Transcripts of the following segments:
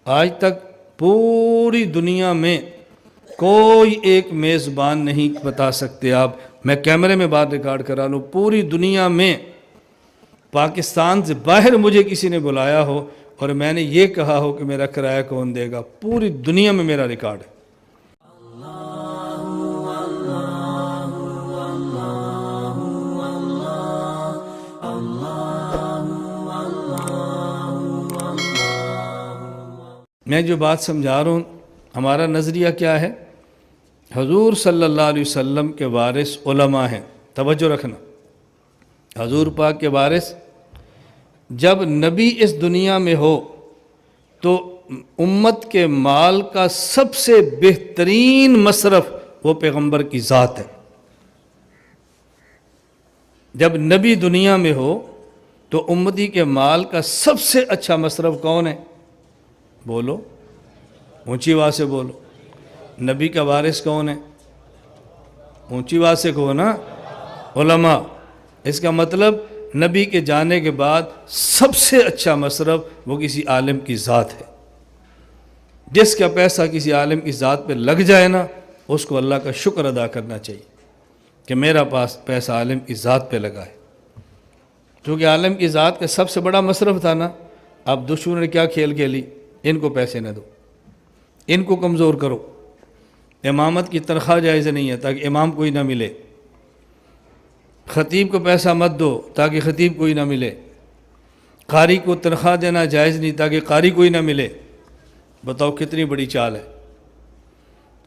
آج تک پوری دنیا میں کوئی ایک میزبان نہیں بتا سکتے آپ، میں کیمرے میں بات ریکارڈ کرا لوں، پوری دنیا میں پاکستان سے باہر مجھے کسی نے بلایا ہو اور میں نے یہ کہا ہو کہ میرا کرایہ کون دے گا، پوری دنیا میں میرا ریکارڈ ہے۔ میں جو بات سمجھا رہا ہوں، ہمارا نظریہ کیا ہے؟ حضور صلی اللہ علیہ وسلم کے وارث علماء ہیں، توجہ رکھنا، حضور پاک کے وارث جب نبی اس دنیا میں ہو تو امت کے مال کا سب سے بہترین مصرف وہ پیغمبر کی ذات ہے۔ جب نبی دنیا میں ہو تو امتی کے مال کا سب سے اچھا مصرف کون ہے؟ بولو، اونچی آواز سے بولو، نبی کا وارث کون ہے؟ اونچی آواز سے کہو نا، علماء۔ اس کا مطلب نبی کے جانے کے بعد سب سے اچھا مصرف وہ کسی عالم کی ذات ہے۔ جس کا پیسہ کسی عالم کی ذات پہ لگ جائے نا، اس کو اللہ کا شکر ادا کرنا چاہیے کہ میرا پاس پیسہ عالم کی ذات پہ لگا ہے، کیونکہ عالم کی ذات کا سب سے بڑا مصرف تھا نا۔ اب دشمن نے کیا کھیل کھیلی؟ ان کو پیسے نہ دو، ان کو کمزور کرو، امامت کی تنخواہ جائز نہیں ہے تاکہ امام کوئی نہ ملے، خطیب کو پیسہ مت دو تاکہ خطیب کوئی نہ ملے، قاری کو تنخواہ دینا جائز نہیں تاکہ قاری کوئی نہ ملے۔ بتاؤ کتنی بڑی چال ہے،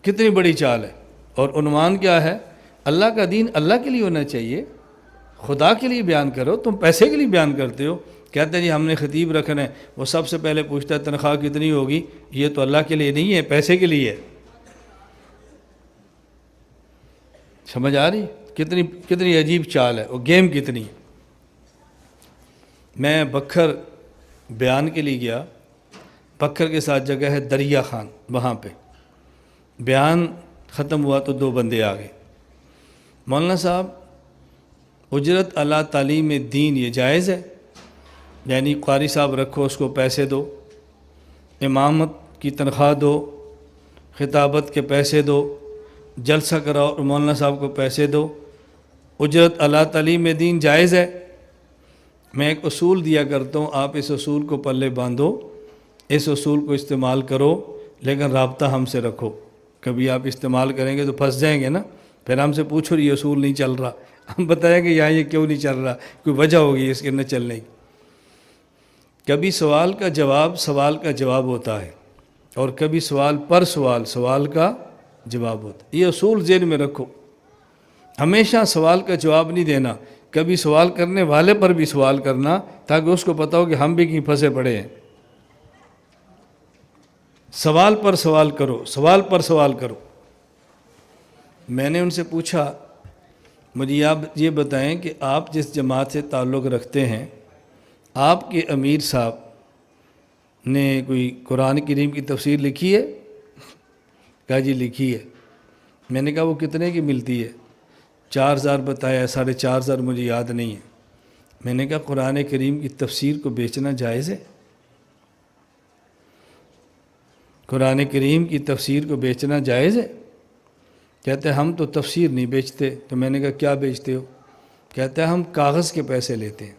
کتنی بڑی چال ہے۔ اور عنوان کیا ہے؟ اللہ کا دین اللہ کے لیے ہونا چاہیے، خدا کے لیے بیان کرو، تم پیسے کے لیے بیان کرتے ہو۔ کہتے ہیں جی ہم نے خطیب رکھنا ہے، وہ سب سے پہلے پوچھتا ہے تنخواہ کتنی ہوگی؟ یہ تو اللہ کے لیے نہیں ہے، پیسے کے لیے ہے۔ سمجھ آ رہی؟ کتنی عجیب چال ہے، وہ گیم کتنی ہے۔ میں بکھر بیان کے لیے گیا، بکھر کے ساتھ جگہ ہے دریا خان، وہاں پہ بیان ختم ہوا تو دو بندے آ گئے۔ مولانا صاحب، اجرت اعلیٰ تعلیم دین یہ جائز ہے؟ یعنی قاری صاحب رکھو، اس کو پیسے دو، امامت کی تنخواہ دو، خطابت کے پیسے دو، جلسہ کراؤ اور مولانا صاحب کو پیسے دو، اجرت اعلیٰ تعلیم دین جائز ہے؟ میں ایک اصول دیا کرتا ہوں، آپ اس اصول کو پلے باندھو، اس اصول کو استعمال کرو، لیکن رابطہ ہم سے رکھو۔ کبھی آپ استعمال کریں گے تو پھنس جائیں گے نا، پھر ہم سے پوچھو یہ اصول نہیں چل رہا، ہم بتائیں کہ یہاں یہ کیوں نہیں چل رہا، کوئی وجہ ہوگی اس کے نہ چلنے کی۔ کبھی سوال کا جواب ہوتا ہے، اور کبھی سوال پر سوال کا جواب ہوتا ہے۔ یہ اصول ذہن میں رکھو، ہمیشہ سوال کا جواب نہیں دینا، کبھی سوال کرنے والے پر بھی سوال کرنا تاکہ اس کو پتہ ہو کہ ہم بھی کہیں پھنسے پڑے ہیں۔ سوال پر سوال کرو، سوال پر سوال کرو۔ میں نے ان سے پوچھا، مجھے آپ یہ بتائیں کہ آپ جس جماعت سے تعلق رکھتے ہیں، آپ کے امیر صاحب نے کوئی قرآن کریم کی تفسیر لکھی ہے؟ کہا جی لکھی ہے۔ میں نے کہا وہ کتنے کی ملتی ہے؟ 4000 بتایا، 4500 مجھے یاد نہیں ہے۔ میں نے کہا قرآن کریم کی تفسیر کو بیچنا جائز ہے؟ قرآن کریم کی تفسیر کو بیچنا جائز ہے؟ کہتے ہیں ہم تو تفسیر نہیں بیچتے۔ تو میں نے کہا کیا بیچتے ہو؟ کہتے ہیں ہم کاغذ کے پیسے لیتے ہیں،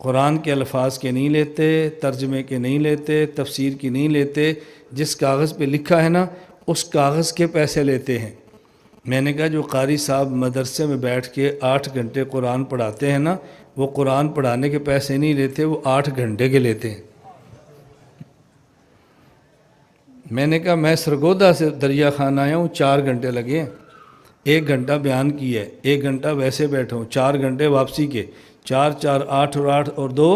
قرآن کے الفاظ کے نہیں لیتے، ترجمے کے نہیں لیتے، تفسیر کی نہیں لیتے، جس کاغذ پہ لکھا ہے نا اس کاغذ کے پیسے لیتے ہیں۔ میں نے کہا جو قاری صاحب مدرسے میں بیٹھ کے 8 گھنٹے قرآن پڑھاتے ہیں نا، وہ قرآن پڑھانے کے پیسے نہیں لیتے، وہ 8 گھنٹے کے لیتے ہیں۔ میں نے کہا میں سرگودا سے دریا خان آیا ہوں، 4 گھنٹے لگے ہیں، 1 گھنٹہ بیان کی ہے، 1 گھنٹہ ویسے بیٹھا ہوں، 4 گھنٹے واپسی کے، 4 4 8 اور 8 اور 2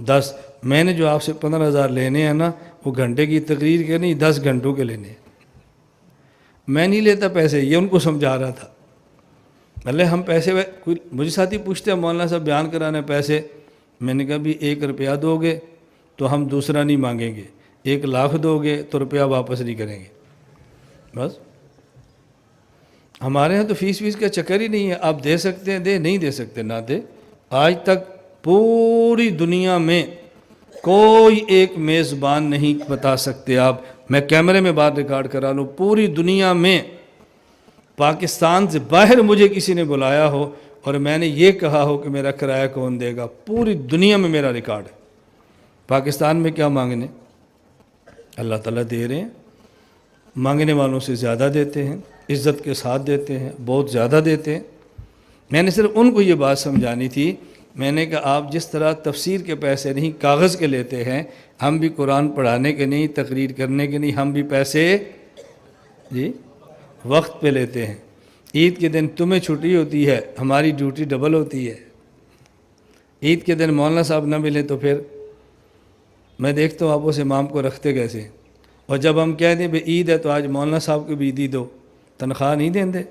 10۔ میں نے جو آپ سے 15000 لینے ہیں نا، وہ گھنٹے کی تقریر کے نہیں، 10 گھنٹوں کے لینے ہیں۔ میں نہیں لیتا پیسے، یہ ان کو سمجھا رہا تھا۔ بھلے ہم پیسے، مجھے ساتھی پوچھتے ہیں مولانا صاحب بیان کرانے پیسے، میں نے کہا بھی 1 روپیہ دو گے تو ہم دوسرا نہیں مانگیں گے، 1 لاکھ دو گے تو روپیہ واپس نہیں کریں گے۔ بس ہمارے ہاں تو فیس کا چکر ہی نہیں ہے، آپ دے سکتے ہیں دے، نہیں دے سکتے نہ دے۔ آج تک پوری دنیا میں کوئی ایک میزبان نہیں بتا سکتے آپ، میں کیمرے میں بات ریکارڈ کرا لوں، پوری دنیا میں پاکستان سے باہر مجھے کسی نے بلایا ہو اور میں نے یہ کہا ہو کہ میرا کرایہ کون دے گا، پوری دنیا میں میرا ریکارڈ ہے۔ پاکستان میں کیا مانگنے؟ اللہ تعالیٰ دے رہے ہیں، مانگنے والوں سے زیادہ دیتے ہیں، عزت کے ساتھ دیتے ہیں، بہت زیادہ دیتے ہیں۔ میں نے صرف ان کو یہ بات سمجھانی تھی، میں نے کہا آپ جس طرح تفسیر کے پیسے نہیں کاغذ کے لیتے ہیں، ہم بھی قرآن پڑھانے کے نہیں، تقریر کرنے کے نہیں، ہم بھی پیسے وقت پہ لیتے ہیں۔ عید کے دن تمہیں چھٹی ہوتی ہے، ہماری ڈیوٹی ڈبل ہوتی ہے۔ عید کے دن مولانا صاحب نہ ملیں تو پھر میں دیکھتا ہوں آپ اس امام کو رکھتے کیسے، اور جب ہم کہہ دیں بھئی عید ہے تو آج مولانا صاحب کو بھی عیدی دو، تنخواہ نہیں دیں دے،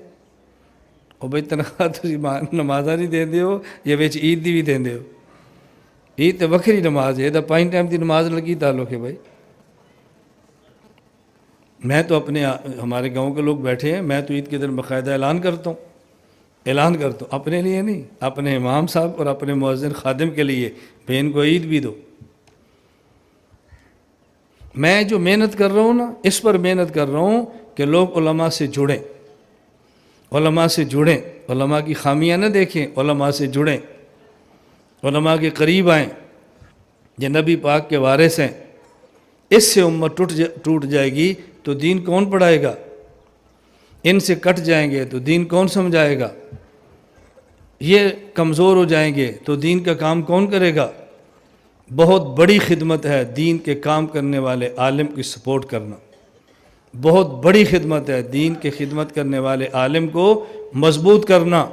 اور بھئی تنخواہ تو نمازہ نہیں دیں دے ہو، یہ بچ عید دی بھی دیں دے ہو۔ عید تو وکری نماز ہے، دا 5 ٹائم دی نماز لگی تعلق ہے بھائی۔ میں تو ہمارے گاؤں کے لوگ بیٹھے ہیں، میں تو عید کے دن باقاعدہ اعلان کرتا ہوں، اپنے لیے نہیں، اپنے امام صاحب اور اپنے مؤذن خادم کے لیے، بھئی ان کو عید بھی دو۔ میں جو محنت کر رہا ہوں نا، اس پر محنت کر رہا ہوں کہ لوگ علماء سے جڑیں، علماء کی خامیاں نہ دیکھیں، علماء سے جڑیں، علماء کے قریب آئیں، جو نبی پاک کے وارث ہیں۔ اس سے امت ٹوٹ جائے گی تو دین کون پڑھائے گا؟ ان سے کٹ جائیں گے تو دین کون سمجھائے گا؟ یہ کمزور ہو جائیں گے تو دین کا کام کون کرے گا؟ بہت بڑی خدمت ہے دین کے کام کرنے والے عالم کی سپورٹ کرنا، بہت بڑی خدمت ہے دین کے خدمت کرنے والے عالم کو مضبوط کرنا۔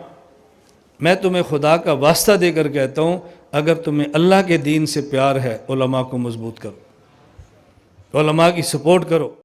میں تمہیں خدا کا واسطہ دے کر کہتا ہوں، اگر تمہیں اللہ کے دین سے پیار ہے، علماء کو مضبوط کرو، علماء کی سپورٹ کرو۔